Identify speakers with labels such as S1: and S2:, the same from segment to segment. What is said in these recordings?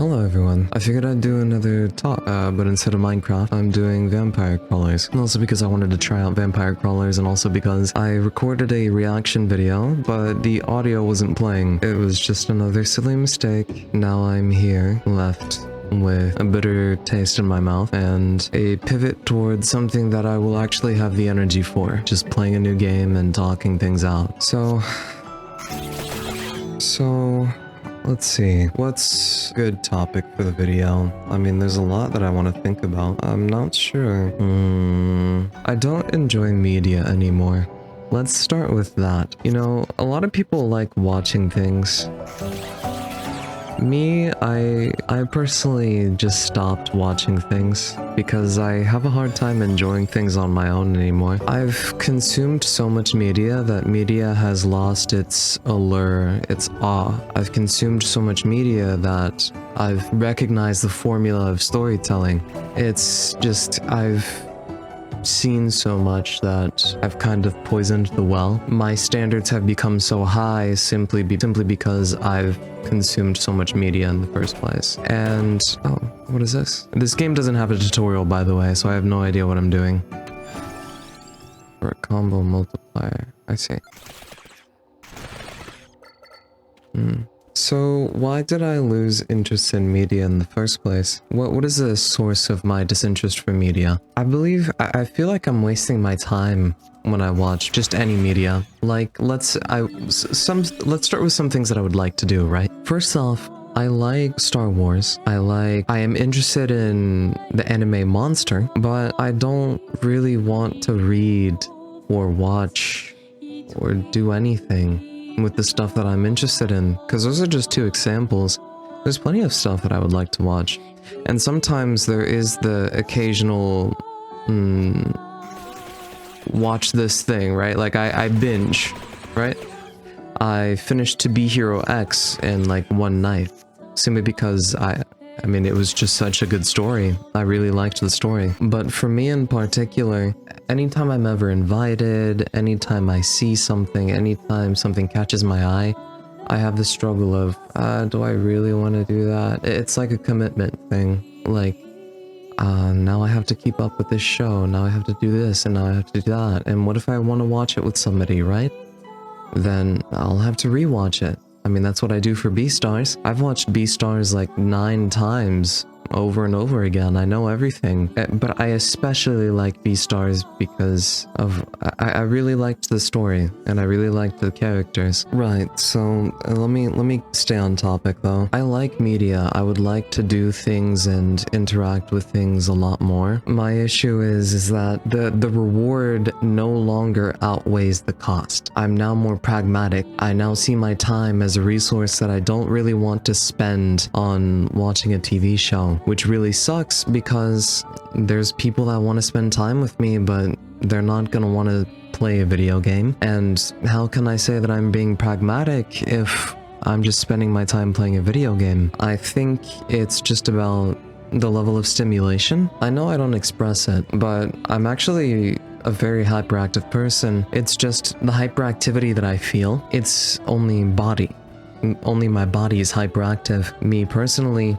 S1: Hello everyone. I figured I'd do another talk, but instead of Minecraft, I'm doing vampire crawlers. And also because I wanted to try out vampire crawlers, and also because I recorded a reaction video, but the audio wasn't playing. It was just another silly mistake. Now I'm here, left with a bitter taste in my mouth and a pivot towards something that I will actually have the energy for. Just playing a new game and talking things out. So... let's see, what's a good topic for the video? I mean, there's a lot that I want to think about. I'm not sure. I don't enjoy media anymore. Let's start with that. You know, a lot of people like watching things. Me, I personally just stopped watching things because I have a hard time enjoying things on my own anymore. I've consumed so much media that media has lost its allure, its awe. I've consumed so much media that I've recognized the formula of storytelling. It's just, I've seen so much that I've kind of poisoned the well. My standards have become so high simply because I've consumed so much media in the first place. And oh, what is this? This game doesn't have a tutorial, by the way, so I have no idea what I'm doing. For a combo multiplier, I see. So why did I lose interest in media in the first place? What is the source of my disinterest for media? I feel like I'm wasting my time when I watch just any media. Like, let's start with some things that I would like to do, right? First off, I like Star Wars. I am interested in the anime Monster, but I don't really want to read or watch or do anything with the stuff that I'm interested in, because those are just two examples. There's plenty of stuff that I would like to watch, and sometimes there is the occasional watch this thing, right? Like I binge, right? I finished To Be Hero X in like one night, simply because I mean, it was just such a good story. I really liked the story. But for me in particular, anytime I'm ever invited, anytime I see something, anytime something catches my eye, I have the struggle of, do I really want to do that? It's like a commitment thing. Like, now I have to keep up with this show, now I have to do this, and now I have to do that. And what if I want to watch it with somebody, right? Then I'll have to rewatch it. I mean, that's what I do for Beastars. I've watched Beastars like 9 times over and over again. I know everything. But I especially like Beastars because of I really liked the story and I really liked the characters. Right, so let me stay on topic though. I like media. I would like to do things and interact with things a lot more. My issue is that the reward no longer outweighs the cost. I'm now more pragmatic. I now see my time as a resource that I don't really want to spend on watching a TV show, which really sucks because there's people that want to spend time with me, but they're not gonna want to play a video game. And how can I say that I'm being pragmatic if I'm just spending my time playing a video game? I think it's just about the level of stimulation. I know I don't express it, but I'm actually a very hyperactive person. It's just the hyperactivity that I feel. It's only body. Only my body is hyperactive. Me personally,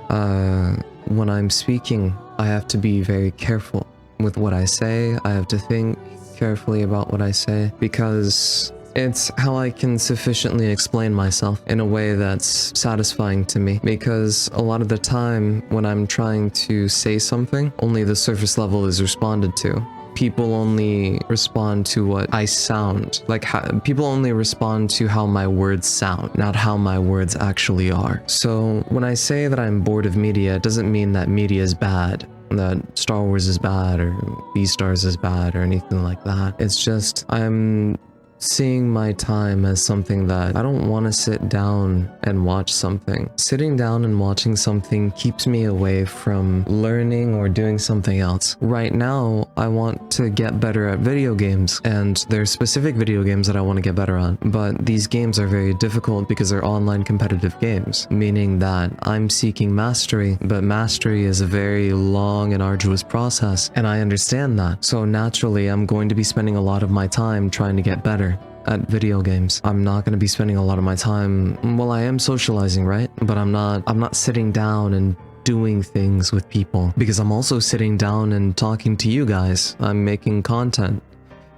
S1: when I'm speaking, I have to be very careful with what I say. I have to think carefully about what I say because it's how I can sufficiently explain myself in a way that's satisfying to me. Because a lot of the time when I'm trying to say something, only the surface level is responded to. People only respond to what I sound. Like, people only respond to how my words sound, not how my words actually are. So when I say that I'm bored of media, it doesn't mean that media is bad, that Star Wars is bad, or Beastars is bad, or anything like that. It's just, I'm seeing my time as something that I don't want to sit down and watch something. Sitting down and watching something keeps me away from learning or doing something else. Right now, I want to get better at video games, and there's specific video games that I want to get better at, but these games are very difficult because they're online competitive games, meaning that I'm seeking mastery, but mastery is a very long and arduous process, and I understand that. So naturally, I'm going to be spending a lot of my time trying to get better. at video games. I'm not going to be spending a lot of my time, well, I am socializing, right? But I'm not sitting down and doing things with people, because I'm also sitting down and talking to you guys. I'm making content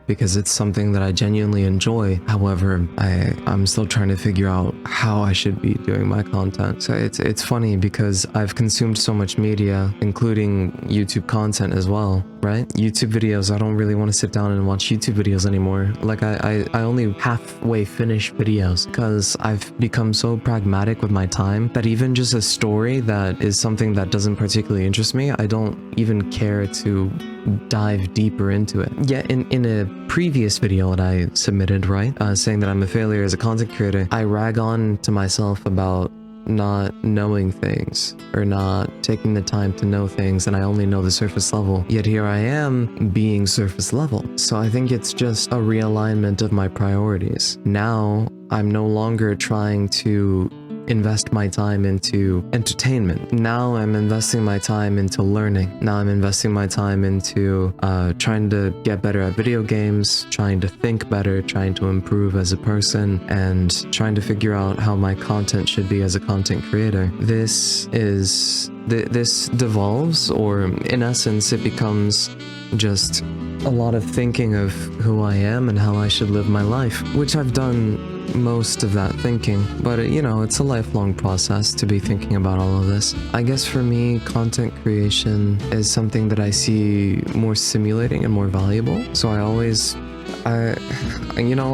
S1: because it's something that I genuinely enjoy. However, I'm still trying to figure out how I should be doing my content. So it's funny because I've consumed so much media, including YouTube content as well, right? YouTube videos, I don't really want to sit down and watch YouTube videos anymore. Like I only halfway finish videos because I've become so pragmatic with my time that even just a story that is something that doesn't particularly interest me, I don't even care to dive deeper into it. Yet in a previous video that I submitted, right, saying that I'm a failure as a content creator, I rag on to myself about not knowing things or not taking the time to know things, and I only know the surface level. Yet here I am being surface level. So I think it's just a realignment of my priorities. Now I'm no longer trying to invest my time into entertainment. Now I'm investing my time into learning. Now I'm investing my time into trying to get better at video games, trying to think better, trying to improve as a person, and trying to figure out how my content should be as a content creator. This devolves, or in essence, it becomes just a lot of thinking of who I am and how I should live my life, which I've done most of that thinking, but you know, it's a lifelong process to be thinking about all of this. I guess for me, content creation is something that I see more stimulating and more valuable. So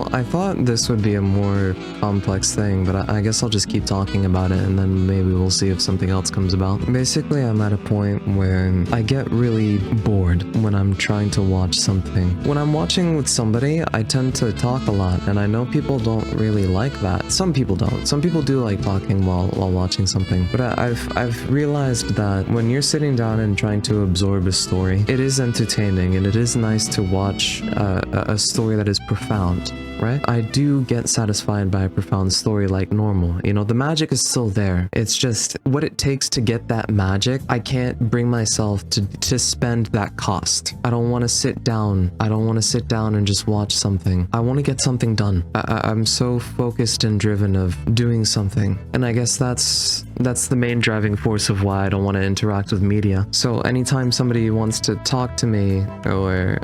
S1: I thought this would be a more complex thing, but I guess I'll just keep talking about it and then maybe we'll see if something else comes about. Basically, I'm at a point where I get really bored when I'm trying to watch something. When I'm watching with somebody, I tend to talk a lot, and I know people don't really like that. Some people don't. Some people do like talking while watching something, but I've realized that when you're sitting down and trying to absorb a story, it is entertaining and it is nice to watch a story that is profound, right? I do get satisfied by a profound story like normal. You know, the magic is still there. It's just what it takes to get that magic. I can't bring myself to spend that cost. I don't want to sit down. I don't want to sit down and just watch something. I want to get something done. I'm so focused and driven of doing something. And I guess that's the main driving force of why I don't want to interact with media. So anytime somebody wants to talk to me, or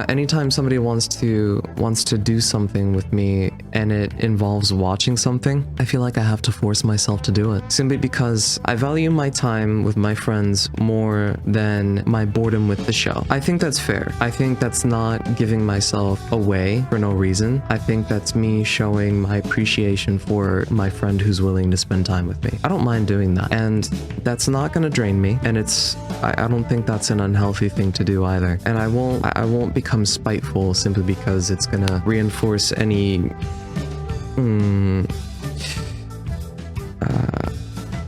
S1: anytime somebody wants to do something with me and it involves watching something, I feel like I have to force myself to do it. Simply because I value my time with my friends more than my boredom with the show. I think that's fair. I think that's not giving myself away for no reason. I think that's me showing my appreciation for my friend who's willing to spend time with me. I don't mind doing that. And that's not going to drain me. And I don't think that's an unhealthy thing to do either. And I won't become spiteful simply because it's gonna reinforce any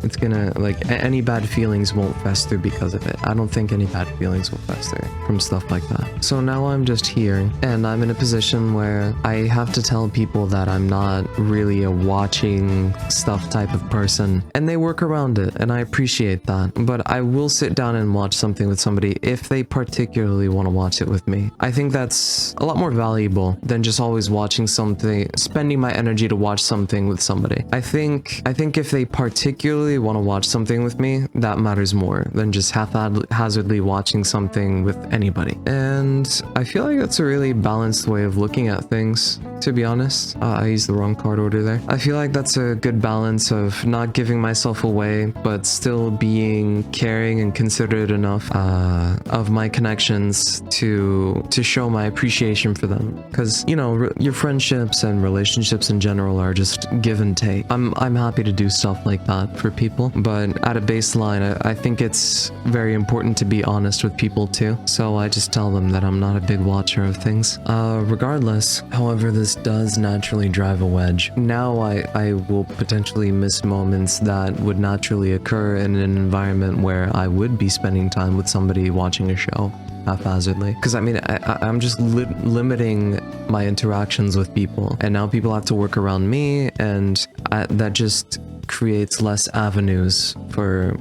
S1: it's gonna, like, any bad feelings won't fester because of it. I don't think any bad feelings will fester from stuff like that. So now I'm just here, and I'm in a position where I have to tell people that I'm not really a watching stuff type of person, and they work around it, and I appreciate that. But I will sit down and watch something with somebody if they particularly want to watch it with me. I think that's a lot more valuable than just always watching something, spending my energy to watch something with somebody. I think if they particularly want to watch something with me, that matters more than just haphazardly watching something with anybody. And I feel like that's a really balanced way of looking at things, to be honest. I used the wrong card order there. I feel like that's a good balance of not giving myself away, but still being caring and considerate enough of my connections to show my appreciation for them. Because, you know, your friendships and relationships in general are just give and take. I'm happy to do stuff like that for people, but at a baseline, I think it's very important to be honest with people too. So I just tell them that I'm not a big watcher of things. Regardless, however, this does naturally drive a wedge. Now I will potentially miss moments that would naturally occur in an environment where I would be spending time with somebody watching a show haphazardly. Because I mean, I'm just limiting my interactions with people, and now people have to work around me, and that just creates less avenues for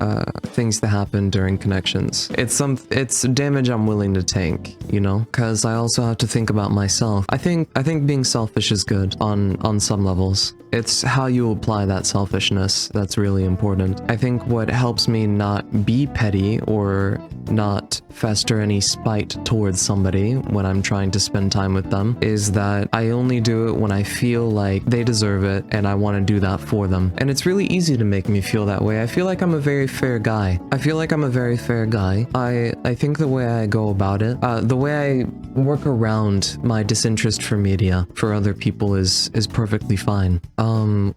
S1: things to happen during connections. It's damage I'm willing to take, you know, because I also have to think about myself. I think being selfish is good on some levels. It's how you apply that selfishness that's really important. I think what helps me not be petty or not fester any spite towards somebody when I'm trying to spend time with them is that I only do it when I feel like they deserve it and I want to do that for them. And it's really easy to make me feel that way. I feel like I'm a very fair guy. I think the way I go about it, the way I work around my disinterest for media for other people is perfectly fine.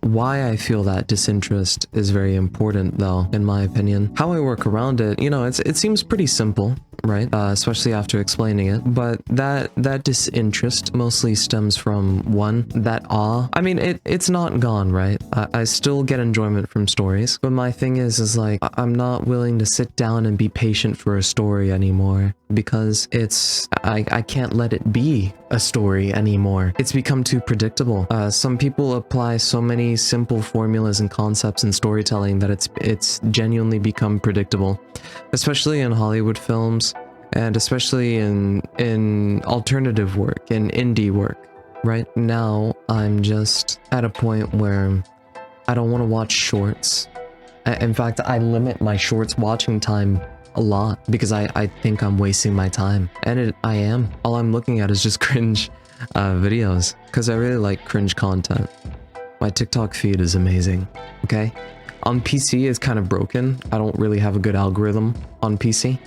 S1: Why I feel that disinterest is very important though, in my opinion. How I work around it, you know, it seems pretty simple, right? Especially after explaining it. But that disinterest mostly stems from one, that awe. I mean, it's not gone, right? I still get enjoyment from stories, but my thing is like, I'm not willing to sit down and be patient for a story anymore because I can't let it be a story anymore. It's become too predictable. Some people apply so many simple formulas and concepts in storytelling that it's genuinely become predictable, especially in Hollywood films and especially in alternative work and indie work. Right now, I'm just at a point where I don't want to watch shorts. In fact, I limit my shorts watching time a lot because I think I'm wasting my time, and I am. All I'm looking at is just cringe videos because I really like cringe content. My TikTok feed is amazing. Okay, on PC it's kind of broken. I don't really have a good algorithm on PC,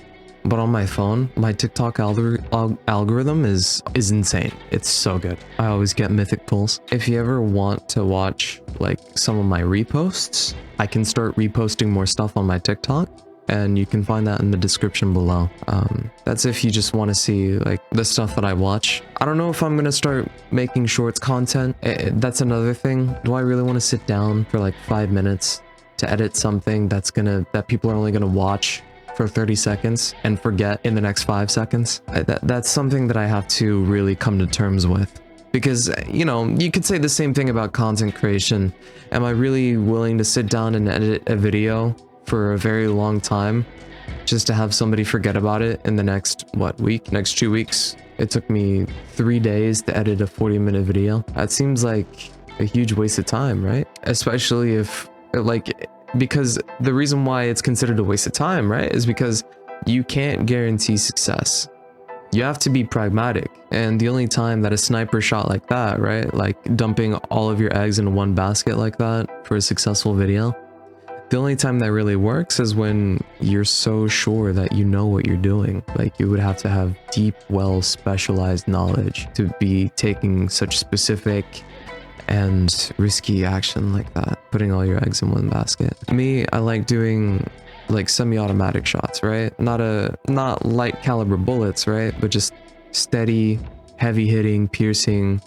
S1: but on my phone, my TikTok algorithm is insane. It's so good. I always get mythic pulls. If you ever want to watch like some of my reposts, I can start reposting more stuff on my TikTok, and you can find that in the description below. That's if you just want to see like the stuff that I watch. I don't know if I'm gonna start making shorts content. That's another thing. Do I really want to sit down for like 5 minutes to edit something that people are only gonna watch for 30 seconds and forget in the next 5 seconds? That's something that I have to really come to terms with. Because, you know, you could say the same thing about content creation. Am I really willing to sit down and edit a video for a very long time just to have somebody forget about it in the next, next 2 weeks? It took me 3 days to edit a 40-minute video. That seems like a huge waste of time, right? Especially if, because the reason why it's considered a waste of time, right, is because you can't guarantee success. You have to be pragmatic. And the only time that a sniper shot like that, right, like dumping all of your eggs in one basket like that for a successful video, the only time that really works is when you're so sure that you know what you're doing. Like, you would have to have deep, well specialized knowledge to be taking such specific and risky action like that, putting all your eggs in one basket. Me, I like doing like semi-automatic shots, right? Not light caliber bullets, right? But just steady, heavy hitting, piercing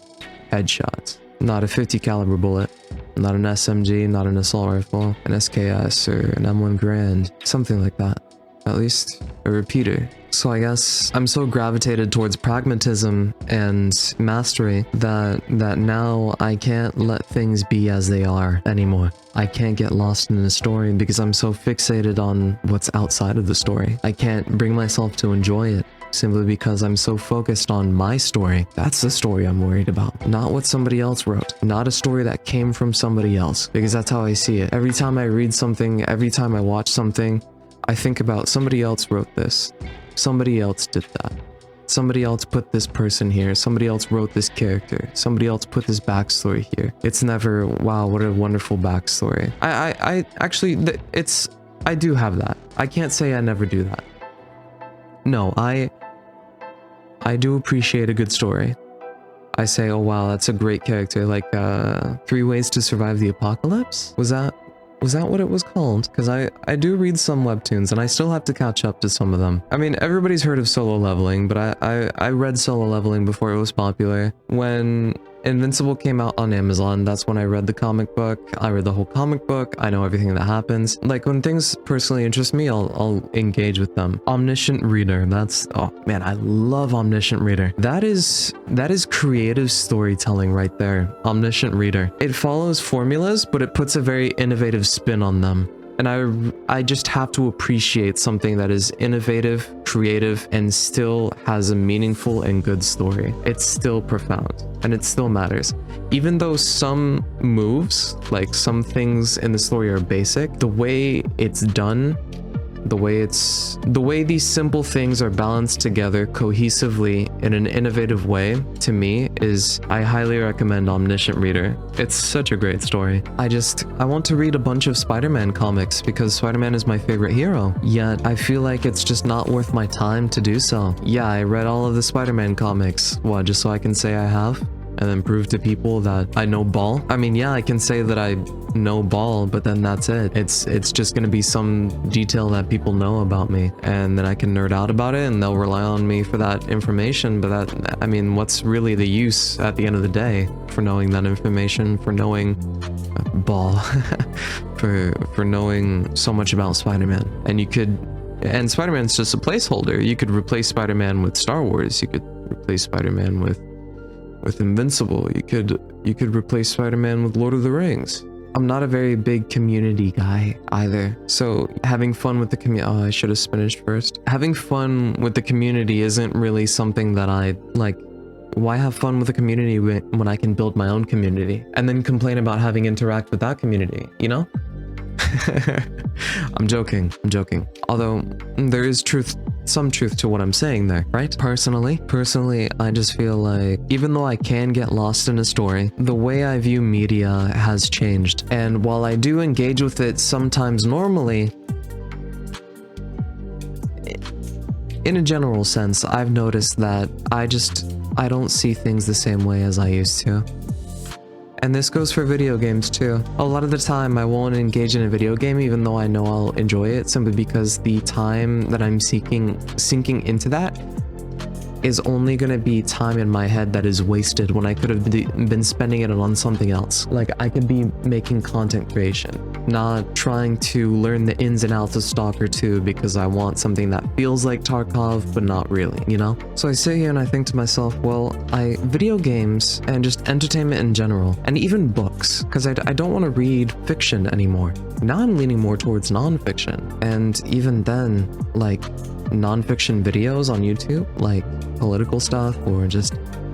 S1: headshots. Not a 50 caliber bullet, not an SMG, not an assault rifle, an SKS or an M1 Grand, something like that. At least a repeater. So I guess I'm so gravitated towards pragmatism and mastery that now I can't let things be as they are anymore. I can't get lost in a story because I'm so fixated on what's outside of the story. I can't bring myself to enjoy it simply because I'm so focused on my story. That's the story I'm worried about, not what somebody else wrote, not a story that came from somebody else, because that's how I see it. Every time I read something, every time I watch something, I think about somebody else wrote this, somebody else did that, somebody else put this person here, somebody else wrote this character, somebody else put this backstory here. It's never, wow, what a wonderful backstory. I actually, I do have that. I can't say I never do that. No, I do appreciate a good story. I say, oh wow, that's a great character, like 3 Ways to Survive the Apocalypse? Was that what it was called? Because I do read some webtoons and I still have to catch up to some of them. I mean, everybody's heard of Solo Leveling, but I read Solo Leveling before it was popular. When Invincible came out on Amazon, that's when I read the comic book. I read the whole comic book. I know everything that happens. Like, when things personally interest me, I'll engage with them. Omniscient Reader, oh man, I love Omniscient Reader. That is creative storytelling right there. Omniscient Reader. It follows formulas, but it puts a very innovative spin on them. And I just have to appreciate something that is innovative, creative, and still has a meaningful and good story. It's still profound, and it still matters. Even though some moves, like some things in the story are basic, the way it's done, the way these simple things are balanced together cohesively in an innovative way, to me, I highly recommend Omniscient Reader. It's such a great story. I want to read a bunch of Spider-Man comics because Spider-Man is my favorite hero, yet I feel like it's just not worth my time to do so. Yeah, I read all of the Spider-Man comics. What, just so I can say I have? And then prove to people that I know ball? I mean, yeah, I can say that I know ball, but then that's it. It's just gonna be some detail that people know about me, and then I can nerd out about it, and they'll rely on me for that information. But that, I mean, what's really the use at the end of the day for knowing that information, for knowing ball, for knowing so much about Spider-Man? And Spider-Man's just a placeholder. You could replace Spider-Man with Star Wars. You could replace Spider-Man with Invincible. You could replace Spider-Man with Lord of the Rings. I'm not a very big community guy either. So having fun with the community, oh, I should have finished first. Having fun with the community isn't really something that I like. Why have fun with the community when I can build my own community and then complain about having interact with that community, you know? I'm joking. Although there is some truth to what I'm saying there, right? Personally, I just feel like even though I can get lost in a story, the way I view media has changed. And while I do engage with it sometimes normally, in a general sense, I've noticed that I don't see things the same way as I used to. And this goes for video games too. A lot of the time I won't engage in a video game even though I know I'll enjoy it, simply because the time that I'm sinking into that is only gonna be time in my head that is wasted when I could have been spending it on something else. Like, I could be making content creation, not trying to learn the ins and outs of Stalker 2 because I want something that feels like Tarkov, but not really, you know? So I sit here and I think to myself, well, video games and just entertainment in general, and even books, because I don't want to read fiction anymore. Now I'm leaning more towards nonfiction, and even then, like, nonfiction videos on YouTube, like political stuff or just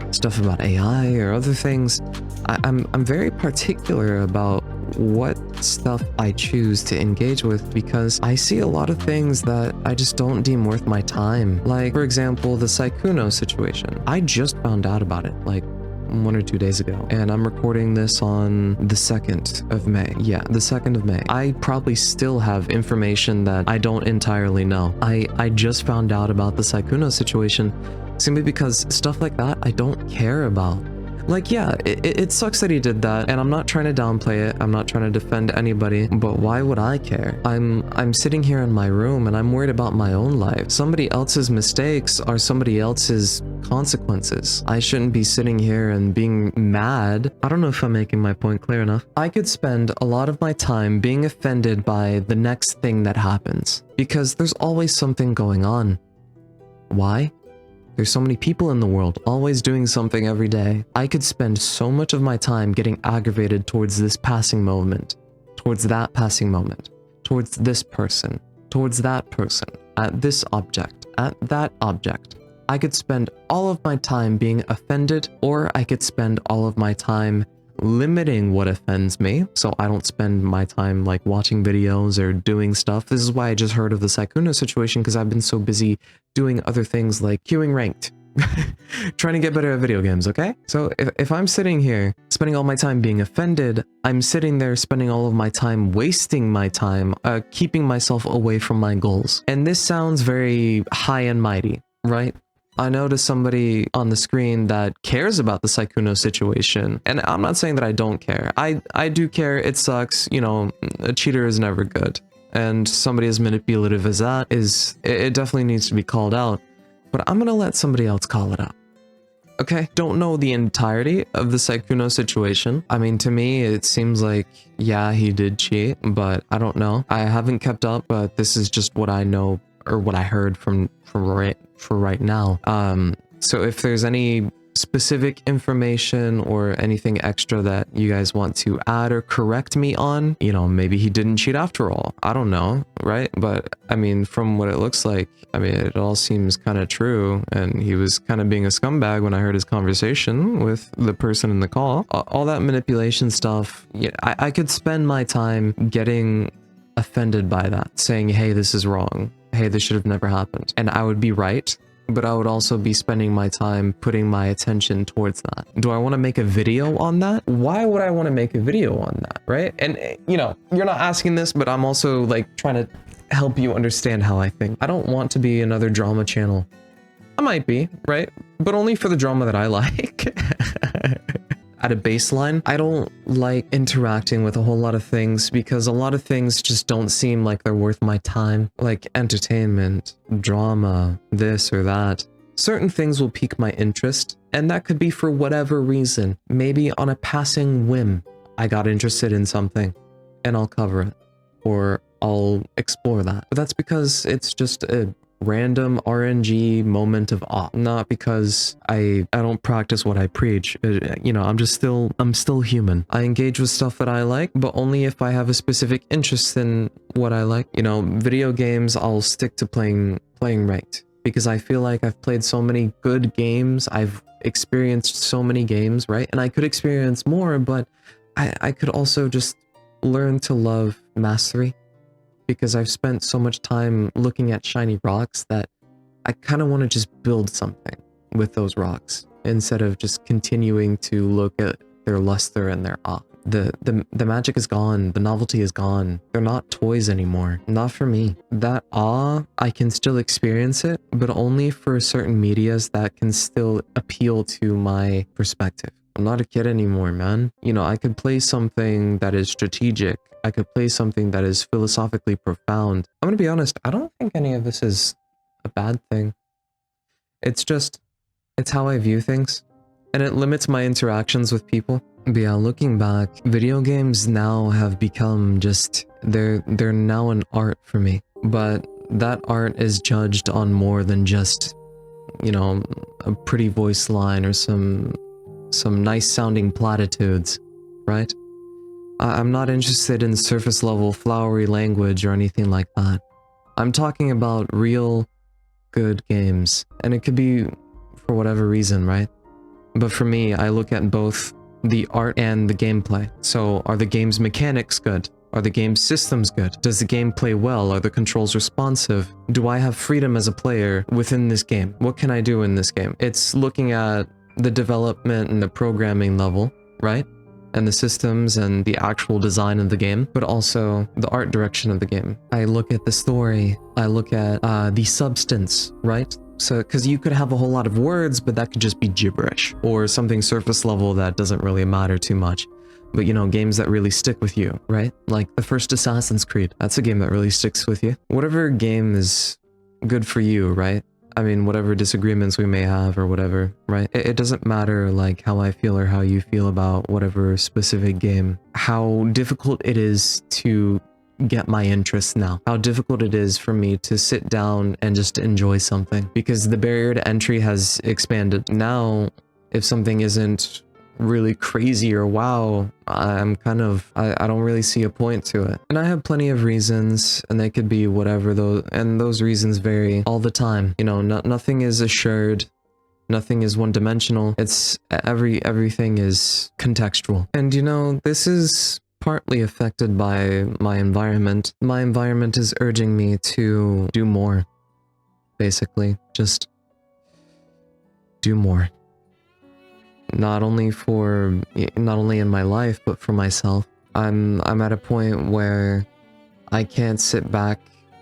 S1: stuff about AI or other things. I'm very particular about what stuff I choose to engage with because I see a lot of things that I just don't deem worth my time. Like, for example, the Sykkuno situation. I just found out about it like 1 or 2 days ago, and I'm recording this on the 2nd of May. Yeah, the 2nd of May. I probably still have information that I don't entirely know. I just found out about the Sykkuno situation simply because stuff like that I don't care about. Like, yeah, it sucks that he did that, and I'm not trying to downplay it. I'm not trying to defend anybody, but why would I care? I'm sitting here in my room and I'm worried about my own life. Somebody else's mistakes are somebody else's consequences. I shouldn't be sitting here and being mad. I don't know if I'm making my point clear enough. I could spend a lot of my time being offended by the next thing that happens, because there's always something going on. Why? There's so many people in the world, always doing something every day. I could spend so much of my time getting aggravated towards this passing moment, towards that passing moment, towards this person, towards that person, at this object, at that object. I could spend all of my time being offended, or I could spend all of my time limiting what offends me, so I don't spend my time like watching videos or doing stuff. This is why I just heard of the Sykkuno situation, because I've been so busy doing other things like queuing ranked, trying to get better at video games, okay? So if I'm sitting here spending all my time being offended, I'm sitting there spending all of my time wasting my time, keeping myself away from my goals. And this sounds very high and mighty, right? I noticed somebody on the screen that cares about the Sykkuno situation, and I'm not saying that I don't care. I do care. It sucks. You know, a cheater is never good, and somebody as manipulative as that it definitely needs to be called out. But I'm gonna let somebody else call it out. Okay? Don't know the entirety of the Sykkuno situation. I mean, to me, it seems like, yeah, he did cheat, but I don't know. I haven't kept up, but this is just what I know, or what I heard from right now. So if there's any specific information or anything extra that you guys want to add or correct me on, you know, maybe he didn't cheat after all. I don't know, right? But I mean, from what it looks like, I mean, it all seems kind of true. And he was kind of being a scumbag when I heard his conversation with the person in the call. All that manipulation stuff, yeah, I could spend my time getting offended by that, saying, hey, this is wrong. Hey, this should have never happened. And I would be right. But I would also be spending my time putting my attention towards that. Do I want to make a video on that? Why would I want to make a video on that, right? And, you know, you're not asking this, but I'm also like trying to help you understand how I think. I don't want to be another drama channel. I might be, right? But only for the drama that I like. At a baseline, I don't like interacting with a whole lot of things because a lot of things just don't seem like they're worth my time. Like entertainment, drama, this or that. Certain things will pique my interest, and that could be for whatever reason. Maybe on a passing whim, I got interested in something, and I'll cover it, or I'll explore that. But that's because it's just a random RNG moment of awe, not because I don't practice what I preach. You know, I'm still human. I engage with stuff that I like, but only if I have a specific interest in what I like. You know, video games, I'll stick to playing ranked because I feel like I've played so many good games. I've experienced so many games, right? And I could experience more, but I could also just learn to love mastery. Because I've spent so much time looking at shiny rocks that I kind of want to just build something with those rocks instead of just continuing to look at their luster and their awe. The magic is gone. The novelty is gone. They're not toys anymore. Not for me. That awe, I can still experience it, but only for certain medias that can still appeal to my perspective. I'm not a kid anymore, man. You know, I could play something that is strategic. I could play something that is philosophically profound. I'm gonna be honest, I don't think any of this is a bad thing. It's how I view things. And it limits my interactions with people. But yeah, looking back, video games now have become just, they're now an art for me. But that art is judged on more than just, you know, a pretty voice line or some nice sounding platitudes, right? I'm not interested in surface level flowery language or anything like that. I'm talking about real good games, and it could be for whatever reason, right? But for me, I look at both the art and the gameplay. So are the game's mechanics good? Are the game's systems good? Does the game play well? Are the controls responsive? Do I have freedom as a player within this game? What can I do in this game? It's looking at the development and the programming level, right? And the systems and the actual design of the game, but also the art direction of the game. I look at the story, I look at the substance, right? So, because you could have a whole lot of words, but that could just be gibberish, or something surface level that doesn't really matter too much. But you know, games that really stick with you, right? Like the first Assassin's Creed, that's a game that really sticks with you. Whatever game is good for you, right? I mean, whatever disagreements we may have or whatever, right? It doesn't matter like how I feel or how you feel about whatever specific game. How difficult it is to get my interest now. How difficult it is for me to sit down and just enjoy something. Because the barrier to entry has expanded. Now, if something isn't really crazy or wow, I'm kind of, I don't really see a point to it. And I have plenty of reasons, and they could be whatever, and those reasons vary all the time. You know, nothing is assured, nothing is one-dimensional. It's everything is contextual. And you know, this is partly affected by my environment. My environment is urging me to do more, basically. Just do more. Not only in my life, but for myself. I'm at a point where I can't sit back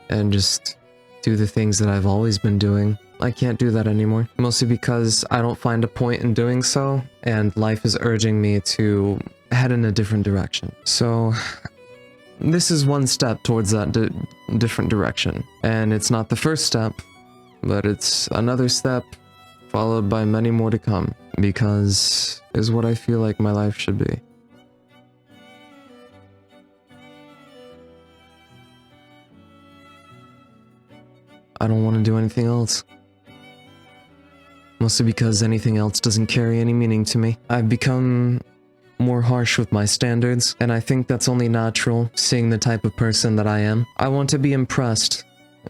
S1: and just do the things that I've always been doing. I can't do that anymore. Mostly because I don't find a point in doing so, and life is urging me to head in a different direction. So this is one step towards that different direction. And it's not the first step, but it's another step followed by many more to come, because is what I feel like my life should be. I don't want to do anything else. Mostly because anything else doesn't carry any meaning to me. I've become more harsh with my standards, and I think that's only natural, seeing the type of person that I am. I want to be impressed.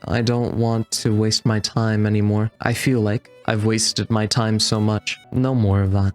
S1: I don't want to waste my time anymore. I feel like I've wasted my time so much. No more of that.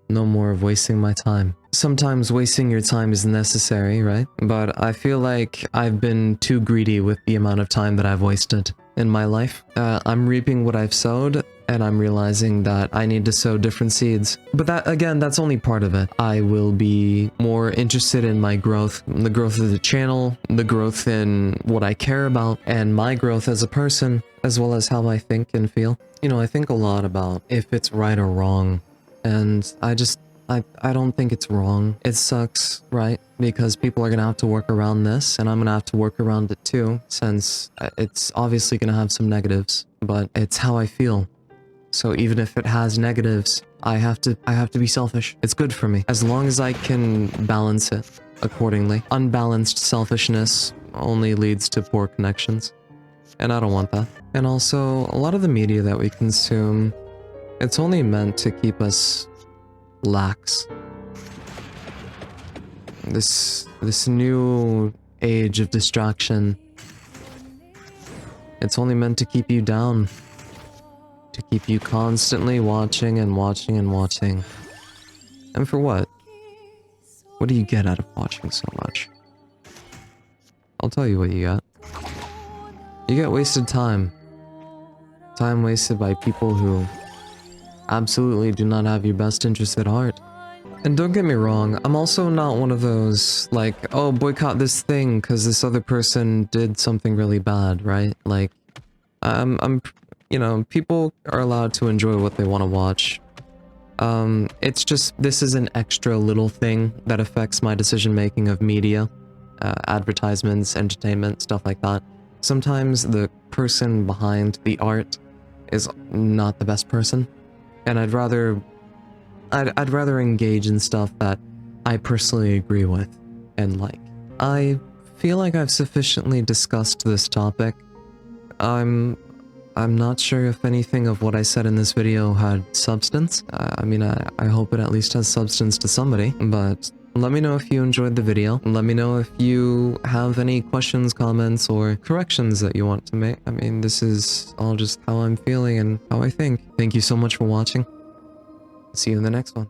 S1: No more of wasting my time. Sometimes wasting your time is necessary, right? But I feel like I've been too greedy with the amount of time that I've wasted in my life. I'm reaping what I've sowed, and I'm realizing that I need to sow different seeds. But that, again, that's only part of it. I will be more interested in my growth, the growth of the channel, the growth in what I care about, and my growth as a person, as well as how I think and feel. You know, I think a lot about if it's right or wrong, and I don't think it's wrong. It sucks, right? Because people are gonna have to work around this, and I'm gonna have to work around it too, since it's obviously gonna have some negatives, but it's how I feel. So even if it has negatives, I have to be selfish. It's good for me, as long as I can balance it accordingly. Unbalanced selfishness only leads to poor connections, and I don't want that. And also, a lot of the media that we consume, it's only meant to keep us lax. This new age of distraction, it's only meant to keep you down, to keep you constantly watching and watching and watching. And for what? What do you get out of watching so much? I'll tell you what you get. You get wasted time. Time wasted by people who absolutely do not have your best interest at heart. And don't get me wrong, I'm also not one of those, like, oh, boycott this thing because this other person did something really bad, right? Like, you know, people are allowed to enjoy what they want to watch. It's just, this is an extra little thing that affects my decision-making of media, advertisements, entertainment, stuff like that. Sometimes the person behind the art is not the best person. And I'd rather engage in stuff that I personally agree with and like. I feel like I've sufficiently discussed this topic. I'm not sure if anything of what I said in this video had substance. I mean, I hope it at least has substance to somebody, but let me know if you enjoyed the video. Let me know if you have any questions, comments, or corrections that you want to make. I mean, this is all just how I'm feeling and how I think. Thank you so much for watching. See you in the next one.